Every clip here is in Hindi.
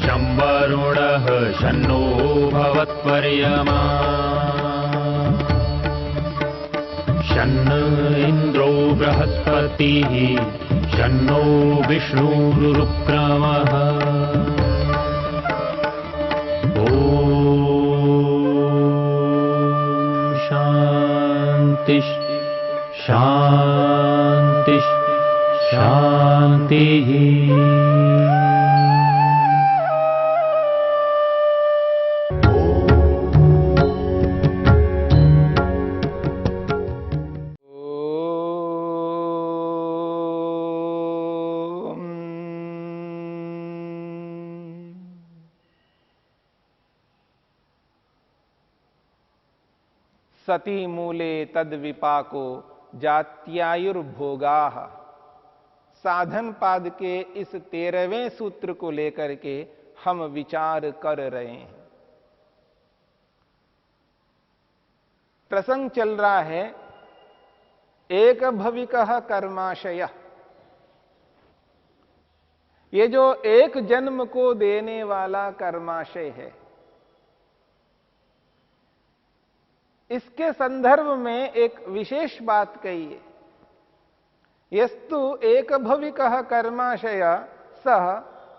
शं वरुणः शन्नो भवत्पर्यमा शन्न इन्द्रो बृहस्पतिः शन्नो विष्णुरुक्रमः ॐ शान्ति शान्ति शान्तिः। सती मूले तद विपाको जात्यायुर्भोगाः। साधन पाद के इस 13वें सूत्र को लेकर के हम विचार कर रहे हैं। प्रसंग चल रहा है एक भविकः कर्माशय। ये जो एक जन्म को देने वाला कर्माशय है, इसके संदर्भ में एक विशेष बात कही है। यस्तु एक भविकः कर्माशय सह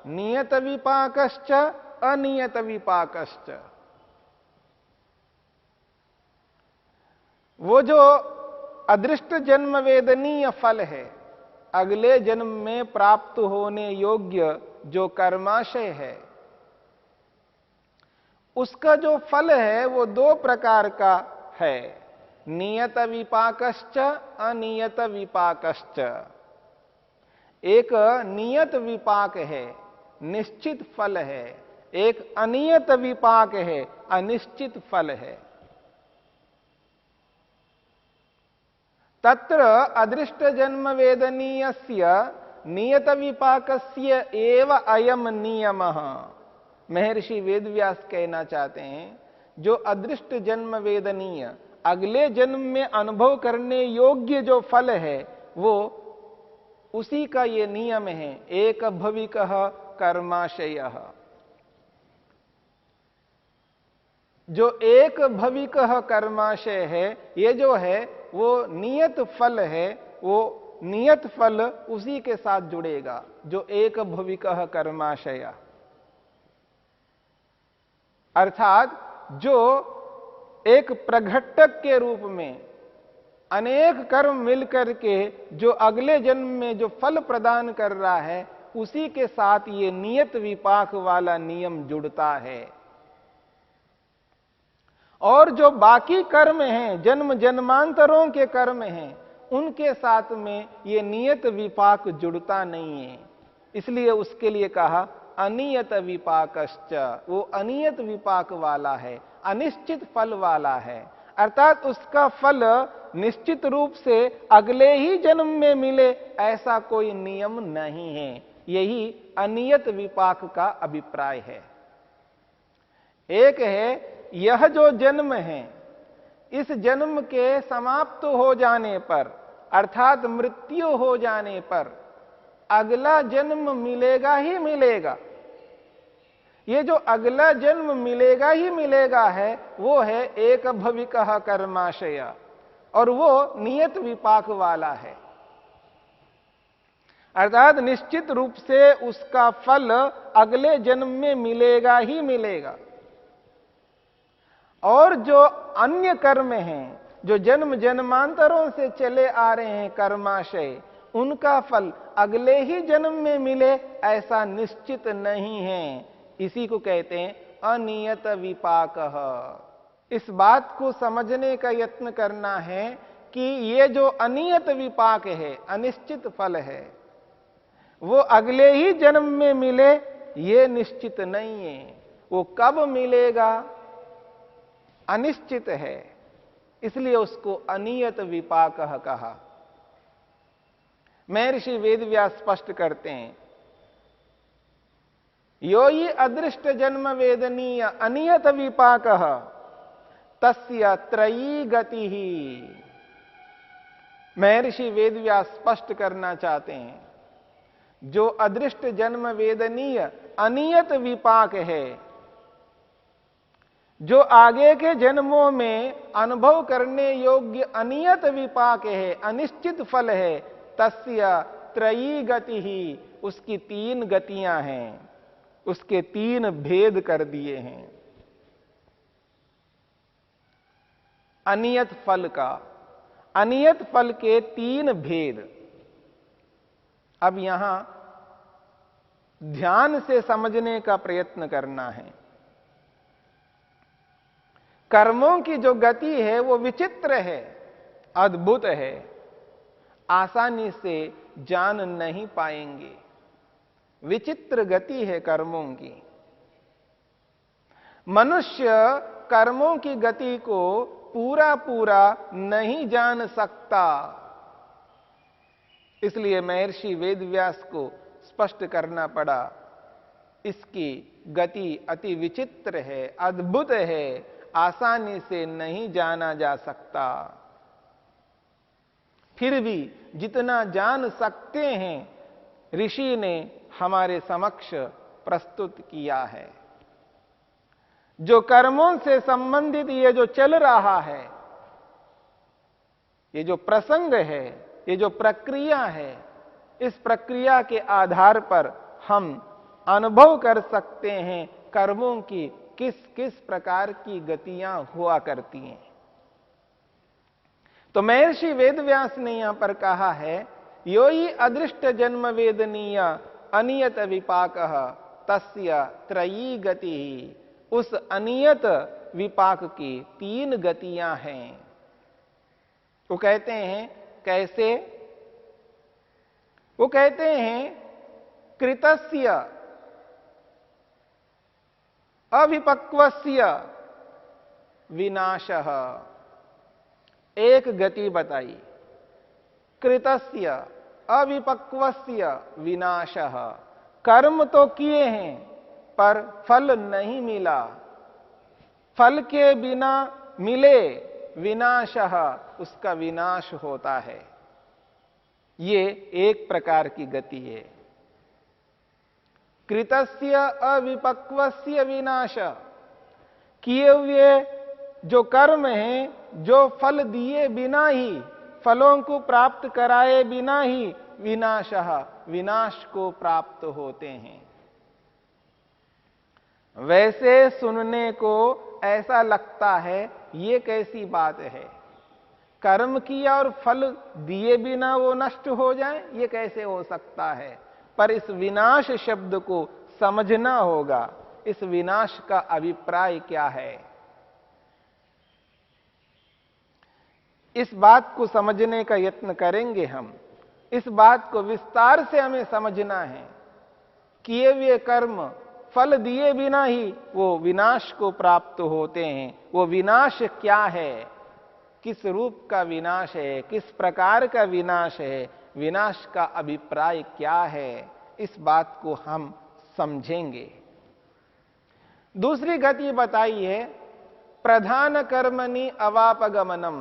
नियत विपाकश्च अनियत विपाकश्च। वो जो अदृष्ट जन्म वेदनीय फल है, अगले जन्म में प्राप्त होने योग्य जो कर्माशय है, उसका जो फल है वो 2 प्रकार का है, नियत विपाकश्च अनियत विपाकश्च। एक नियत विपाक है, निश्चित फल है, एक अनियत विपाक है, अनिश्चित फल है। तत्र अदृष्ट जन्म वेदनीयस्य नियत विपाकस्य एव अयम नियमः। महर्षि वेदव्यास कहना चाहते हैं, जो अदृष्ट जन्म वेदनीय अगले जन्म में अनुभव करने योग्य जो फल है, वो उसी का ये नियम है, एक भविकः कर्माशयः। जो एक भविकः कर्माशय है, ये जो है वो नियत फल है, वो नियत फल उसी के साथ जुड़ेगा जो एक भविकः कर्माशय। अर्थात जो एक प्रघट्टक के रूप में अनेक कर्म मिलकर के जो अगले जन्म में जो फल प्रदान कर रहा है, उसी के साथ ये नियत विपाक वाला नियम जुड़ता है। और जो बाकी कर्म हैं, जन्म जन्मांतरों के कर्म हैं, उनके साथ में ये नियत विपाक जुड़ता नहीं है। इसलिए उसके लिए कहा अनियत विपाकश्च। वो अनियत विपाक वाला है, अनिश्चित फल वाला है। अर्थात उसका फल निश्चित रूप से अगले ही जन्म में मिले, ऐसा कोई नियम नहीं है। यही अनियत विपाक का अभिप्राय है। एक है, यह जो जन्म है, इस जन्म के समाप्त हो जाने पर, अर्थात मृत्यु हो जाने पर अगला जन्म मिलेगा ही मिलेगा। ये जो अगला जन्म मिलेगा ही मिलेगा है, वो है एक भविकः कर्माशय, और वो नियत विपाक वाला है। अर्थात निश्चित रूप से उसका फल अगले जन्म में मिलेगा ही मिलेगा। और जो अन्य कर्म हैं, जो जन्म जन्मांतरों से चले आ रहे हैं कर्माशय, उनका फल अगले ही जन्म में मिले ऐसा निश्चित नहीं है। इसी को कहते हैं अनियत विपाकः। इस बात को समझने का यत्न करना है कि ये जो अनियत विपाक है, अनिश्चित फल है, वो अगले ही जन्म में मिले ये निश्चित नहीं है। वो कब मिलेगा अनिश्चित है, इसलिए उसको अनियत विपाकः कहा। महर्षि वेदव्यास स्पष्ट करते हैं, यो ही अदृष्ट जन्म वेदनीय अनियत विपाकः तस्य त्रयी गति ही। महर्षि वेदव्यास स्पष्ट करना चाहते हैं, जो अदृष्ट जन्म वेदनीय अनियत विपाक है, जो आगे के जन्मों में अनुभव करने योग्य अनियत विपाक है, अनिश्चित फल है, तस्य त्रयी गति ही, उसकी 3 गतियां हैं, उसके 3 भेद कर दिए हैं। अनियत फल का, अनियत फल के 3 भेद। अब यहां ध्यान से समझने का प्रयत्न करना है। कर्मों की जो गति है वो विचित्र है, अद्भुत है, आसानी से जान नहीं पाएंगे। विचित्र गति है कर्मों की। मनुष्य कर्मों की गति को पूरा पूरा नहीं जान सकता, इसलिए महर्षि वेदव्यास को स्पष्ट करना पड़ा, इसकी गति अति विचित्र है, अद्भुत है, आसानी से नहीं जाना जा सकता। फिर भी जितना जान सकते हैं ऋषि ने हमारे समक्ष प्रस्तुत किया है। जो कर्मों से संबंधित ये जो चल रहा है, ये जो प्रसंग है, ये जो प्रक्रिया है, इस प्रक्रिया के आधार पर हम अनुभव कर सकते हैं कर्मों की किस किस प्रकार की गतियां हुआ करती हैं। तो महर्षि वेदव्यास ने यहां पर कहा है, यो ही अदृष्ट जन्म वेदनीय अनियत विपाक तस्य त्रयी गति, उस अनियत विपाक की 3 गतियां हैं। वो कहते हैं कैसे? वो कहते हैं कृतस्य अविपक्वस्य विनाशः। एक गति बताई, कृतस्य अविपक्वस्य विनाशः। कर्म तो किए हैं पर फल नहीं मिला, फल के बिना मिले विनाशः, उसका विनाश होता है। ये एक प्रकार की गति है। कृतस्य अविपक्वस्य विनाश, किए हुए जो कर्म हैं, जो फल दिए बिना ही, फलों को प्राप्त कराए बिना ही विनाशः, विनाश को प्राप्त होते हैं। वैसे सुनने को ऐसा लगता है ये कैसी बात है, कर्म किया और फल दिए बिना वो नष्ट हो जाए, ये कैसे हो सकता है? पर इस विनाश शब्द को समझना होगा, इस विनाश का अभिप्राय क्या है। इस बात को समझने का यत्न करेंगे हम। इस बात को विस्तार से हमें समझना है। किए हुए कर्म फल दिए बिना ही वो विनाश को प्राप्त होते हैं। वो विनाश क्या है, किस रूप का विनाश है, किस प्रकार का विनाश है, विनाश का अभिप्राय क्या है, इस बात को हम समझेंगे। दूसरी गति बताई है प्रधान कर्मणि अवापगमनम।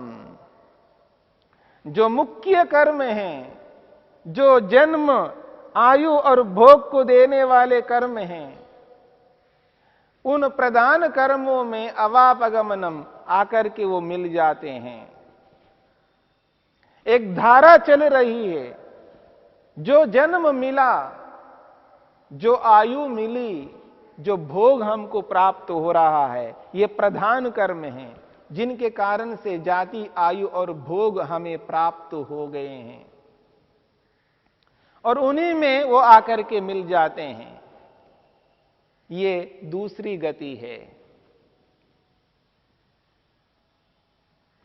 जो मुख्य कर्म हैं, जो जन्म आयु और भोग को देने वाले कर्म हैं, उन प्रधान कर्मों में अवापगमनम आकर के वो मिल जाते हैं। एक धारा चल रही है, जो जन्म मिला, जो आयु मिली, जो भोग हमको प्राप्त हो रहा है, ये प्रधान कर्म हैं, जिनके कारण से जाति आयु और भोग हमें प्राप्त हो गए हैं, और उन्हीं में वो आकर के मिल जाते हैं। ये दूसरी गति है।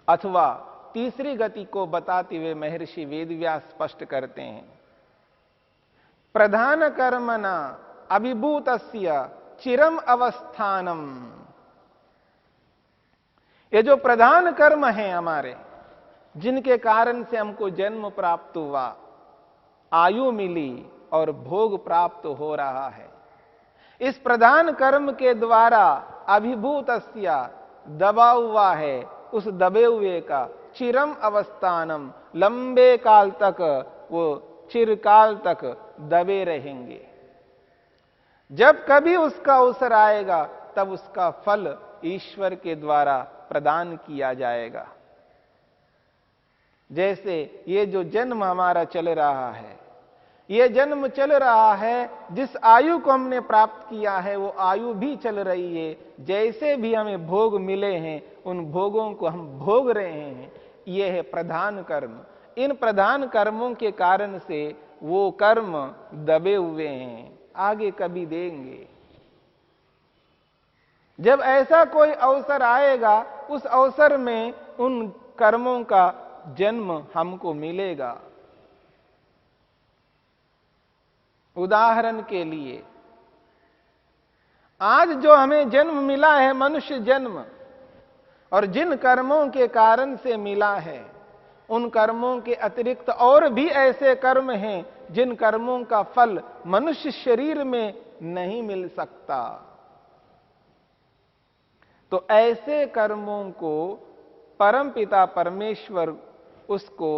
अथवा तीसरी गति को बताते हुए महर्षि वेदव्यास स्पष्ट करते हैं, प्रधान कर्मणा अभिभूतस्य चिरम अवस्थानम। ये जो प्रधान कर्म हैं हमारे, जिनके कारण से हमको जन्म प्राप्त हुआ, आयु मिली और भोग प्राप्त हो रहा है, इस प्रधान कर्म के द्वारा अभिभूतस्य दबा हुआ है, उस दबे हुए का चिरम अवस्थानम, लंबे काल तक वो चिरकाल तक दबे रहेंगे। जब कभी उसका अवसर आएगा तब उसका फल ईश्वर के द्वारा प्रदान किया जाएगा। जैसे ये जो जन्म हमारा चल रहा है, ये जन्म चल रहा है, जिस आयु को हमने प्राप्त किया है वो आयु भी चल रही है। जैसे भी हमें भोग मिले हैं उन भोगों को हम भोग रहे हैं। ये है प्रधान कर्म। इन प्रधान कर्मों के कारण से वो कर्म दबे हुए हैं, आगे कभी देंगे। जब ऐसा कोई अवसर आएगा उस अवसर में उन कर्मों का जन्म हमको मिलेगा। उदाहरण के लिए आज जो हमें जन्म मिला है मनुष्य जन्म, और जिन कर्मों के कारण से मिला है उन कर्मों के अतिरिक्त और भी ऐसे कर्म हैं जिन कर्मों का फल मनुष्य शरीर में नहीं मिल सकता। तो ऐसे कर्मों को परमपिता परमेश्वर उसको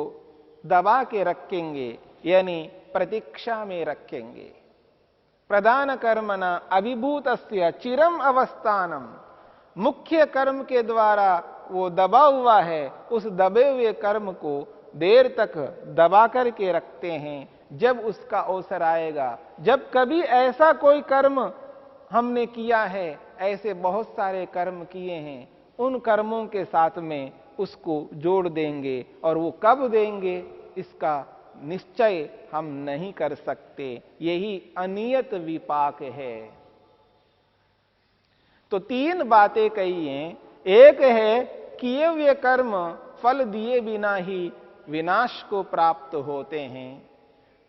दबा के रखेंगे, यानी प्रतीक्षा में रखेंगे। प्रधान कर्मणा अभिभूतस्य चिरम अवस्थानम। मुख्य कर्म के द्वारा वो दबा हुआ है, उस दबे हुए कर्म को देर तक दबा करके रखते हैं। जब उसका अवसर आएगा, जब कभी ऐसा कोई कर्म हमने किया है, ऐसे बहुत सारे कर्म किए हैं, उन कर्मों के साथ में उसको जोड़ देंगे। और वो कब देंगे इसका निश्चय हम नहीं कर सकते। यही अनियत विपाक है। तो तीन बातें कही हैं। एक है किए हुए कर्म फल दिए बिना ही विनाश को प्राप्त होते हैं।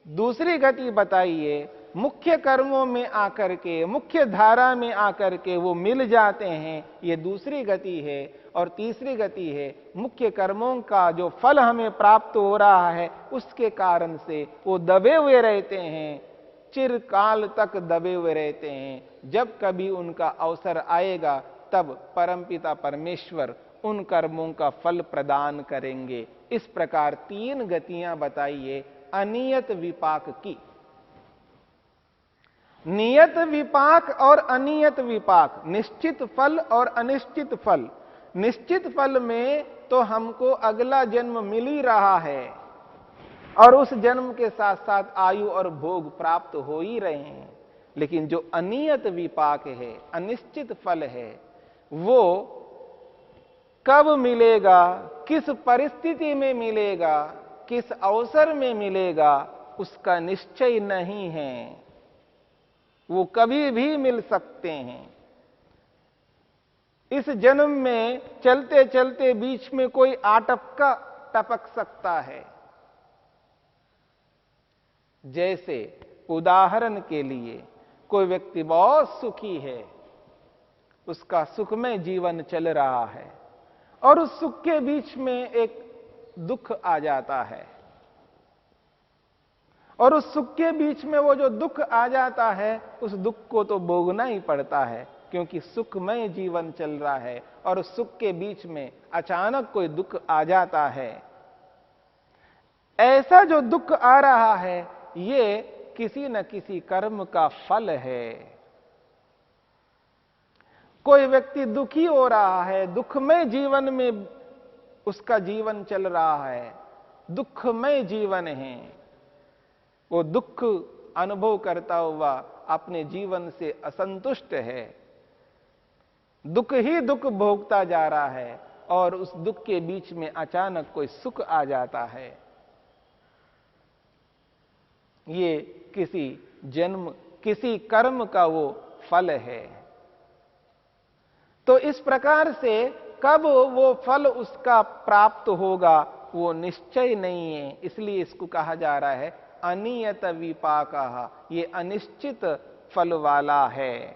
दूसरी गति बताइए, मुख्य कर्मों में आकर के, मुख्य धारा में आकर के वो मिल जाते हैं, ये दूसरी गति है। और तीसरी गति है मुख्य कर्मों का जो फल हमें प्राप्त हो रहा है उसके कारण से वो दबे हुए रहते हैं, चिरकाल तक दबे हुए रहते हैं। जब कभी उनका अवसर आएगा तब परमपिता परमेश्वर उन कर्मों का फल प्रदान करेंगे। इस प्रकार तीन गतियां बताइए अनियत विपाक की। नियत विपाक और अनियत विपाक, निश्चित फल और अनिश्चित फल। निश्चित फल में तो हमको अगला जन्म मिल ही रहा है और उस जन्म के साथ साथ आयु और भोग प्राप्त हो ही रहे हैं। लेकिन जो अनियत विपाक है, अनिश्चित फल है, वो कब मिलेगा, किस परिस्थिति में मिलेगा, किस अवसर में मिलेगा, उसका निश्चय नहीं है। वो कभी भी मिल सकते हैं। इस जन्म में चलते चलते बीच में कोई आटपका टपक सकता है। जैसे उदाहरण के लिए कोई व्यक्ति बहुत सुखी है, उसका सुखमय जीवन चल रहा है और उस सुख के बीच में एक दुख आ जाता है, और उस सुख के बीच में वो जो दुख आ जाता है उस दुख को तो भोगना ही पड़ता है, क्योंकि सुखमय जीवन चल रहा है और उस सुख के बीच में अचानक कोई दुख आ जाता है। ऐसा जो दुख आ रहा है ये किसी न किसी कर्म का फल है। कोई व्यक्ति दुखी हो रहा है, दुखमय जीवन में उसका जीवन चल रहा है, दुखमय जीवन है, वो दुख अनुभव करता हुआ अपने जीवन से असंतुष्ट है, दुख ही दुख भोगता जा रहा है और उस दुख के बीच में अचानक कोई सुख आ जाता है। ये किसी जन्म, किसी कर्म का वो फल है। तो इस प्रकार से कब वो फल उसका प्राप्त होगा वो निश्चय नहीं है। इसलिए इसको कहा जा रहा है अनियत विपाकः, ये अनिश्चित फल वाला है।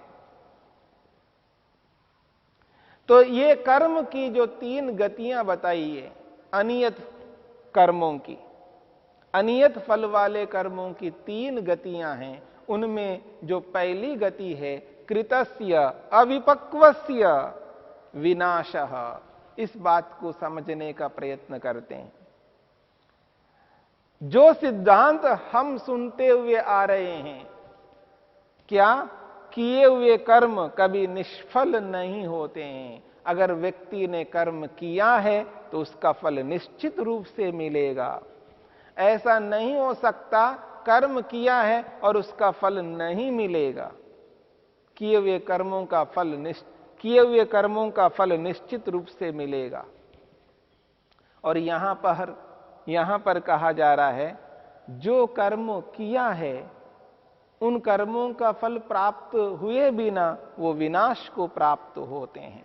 तो ये कर्म की जो तीन गतियां बताई है अनियत कर्मों की, अनियत फल वाले कर्मों की तीन गतियां हैं। उनमें जो पहली गति है कृतस्य अविपक्वस्य विनाशः, इस बात को समझने का प्रयत्न करते हैं। जो सिद्धांत हम सुनते हुए आ रहे हैं, क्या किए हुए कर्म कभी निष्फल नहीं होते हैं। अगर व्यक्ति ने कर्म किया है तो उसका फल निश्चित रूप से मिलेगा। ऐसा नहीं हो सकता कर्म किया है और उसका फल नहीं मिलेगा। किए हुए कर्मों का फल निश्चित रूप से मिलेगा। और यहां पर कहा जा रहा है, जो कर्म किया है उन कर्मों का फल प्राप्त हुए बिना वो विनाश को प्राप्त होते हैं।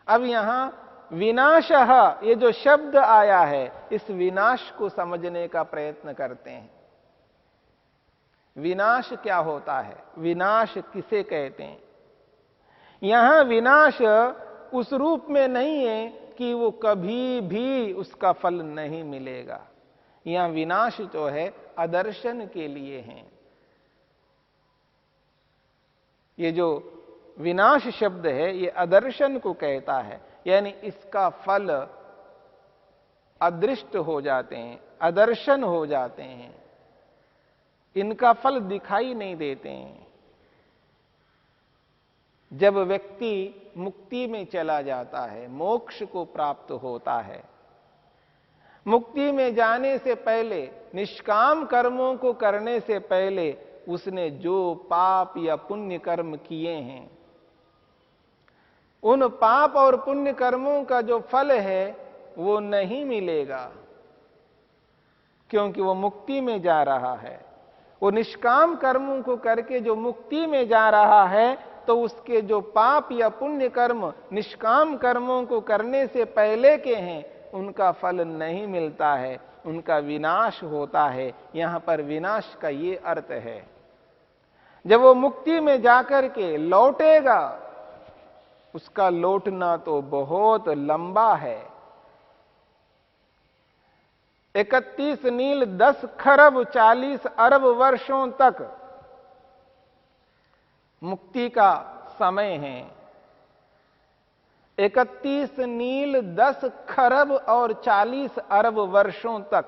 अब यहां विनाशः, ये जो शब्द आया है, इस विनाश को समझने का प्रयत्न करते हैं। विनाश क्या होता है, विनाश किसे कहते हैं? यहां विनाश उस रूप में नहीं है कि वो कभी भी उसका फल नहीं मिलेगा। यहां विनाश जो है अदर्शन के लिए है। ये जो विनाश शब्द है ये अदर्शन को कहता है, यानी इसका फल अदृष्ट हो जाते हैं, अदर्शन हो जाते हैं, इनका फल दिखाई नहीं देते हैं। जब व्यक्ति मुक्ति में चला जाता है, मोक्ष को प्राप्त होता है, मुक्ति में जाने से पहले, निष्काम कर्मों को करने से पहले उसने जो पाप या पुण्य कर्म किए हैं, उन पाप और पुण्य कर्मों का जो फल है वो नहीं मिलेगा, क्योंकि वो मुक्ति में जा रहा है। वो निष्काम कर्मों को करके जो मुक्ति में जा रहा है, तो उसके जो पाप या पुण्य कर्म निष्काम कर्मों को करने से पहले के हैं, उनका फल नहीं मिलता है, उनका विनाश होता है। यहां पर विनाश का ये अर्थ है। जब वो मुक्ति में जाकर के लौटेगा, उसका लौटना तो बहुत लंबा है। 31 नील 10 खरब 40 अरब वर्षों तक मुक्ति का समय है। 31 नील 10 खरब और 40 अरब वर्षों तक।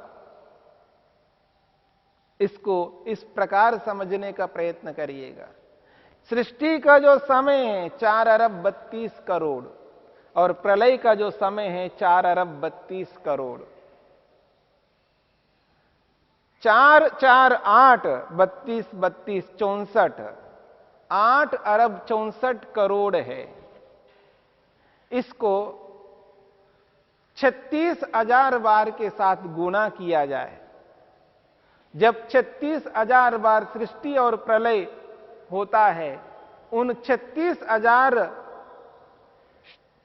इसको इस प्रकार समझने का प्रयत्न करिएगा। सृष्टि का जो समय है 4 अरब 32 करोड़ और प्रलय का जो समय है 4 अरब 32 करोड़। 4 4 8 32 32 64, 8 अरब 64 करोड़ है। इसको 36,000 बार के साथ गुणा किया जाए। जब 36,000 बार सृष्टि और प्रलय होता है, उन 36,000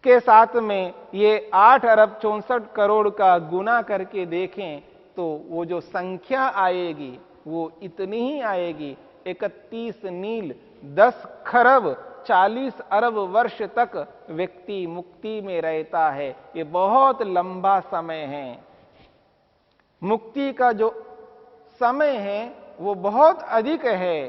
के साथ में ये 8 अरब 64 करोड़ का गुना करके देखें तो वो जो संख्या आएगी वो इतनी ही आएगी। 31 नील 10 खरब 40 अरब वर्ष तक व्यक्ति मुक्ति में रहता है। ये बहुत लंबा समय है। मुक्ति का जो समय है वो बहुत अधिक है।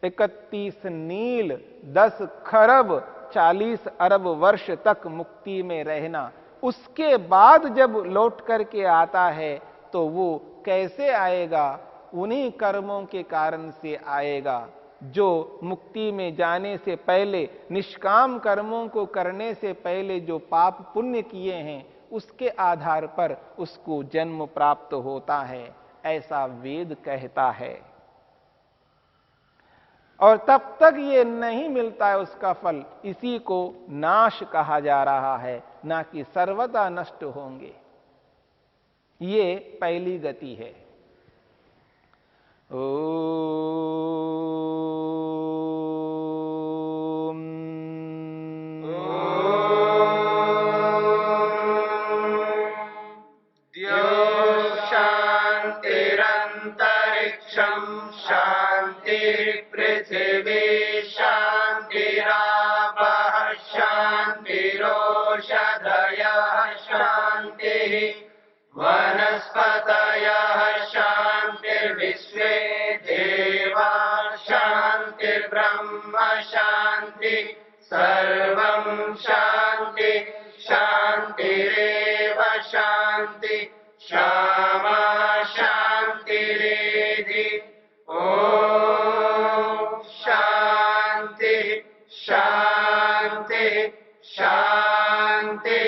31 नील 10 खरब 40 अरब वर्ष तक मुक्ति में रहना, उसके बाद जब लौट करके आता है तो वो कैसे आएगा? उन्हीं कर्मों के कारण से आएगा जो मुक्ति में जाने से पहले, निष्काम कर्मों को करने से पहले जो पाप पुण्य किए हैं, उसके आधार पर उसको जन्म प्राप्त होता है, ऐसा वेद कहता है। और तब तक ये नहीं मिलता है उसका फल, इसी को नाश कहा जा रहा है, ना कि सर्वदा नष्ट होंगे। ये पहली गति है। शांतिरंतरिक्षं शांतिर्पृथिवी शांतिरापः शांतिरोषधयः शांतिः वनस्पतयः शांतिर्विश्वे देवा शांतिर्ब्रह्म शांति सर्वं शांति शांतिरेव शांति शामा शांतिरेधि। ओम शांति शांति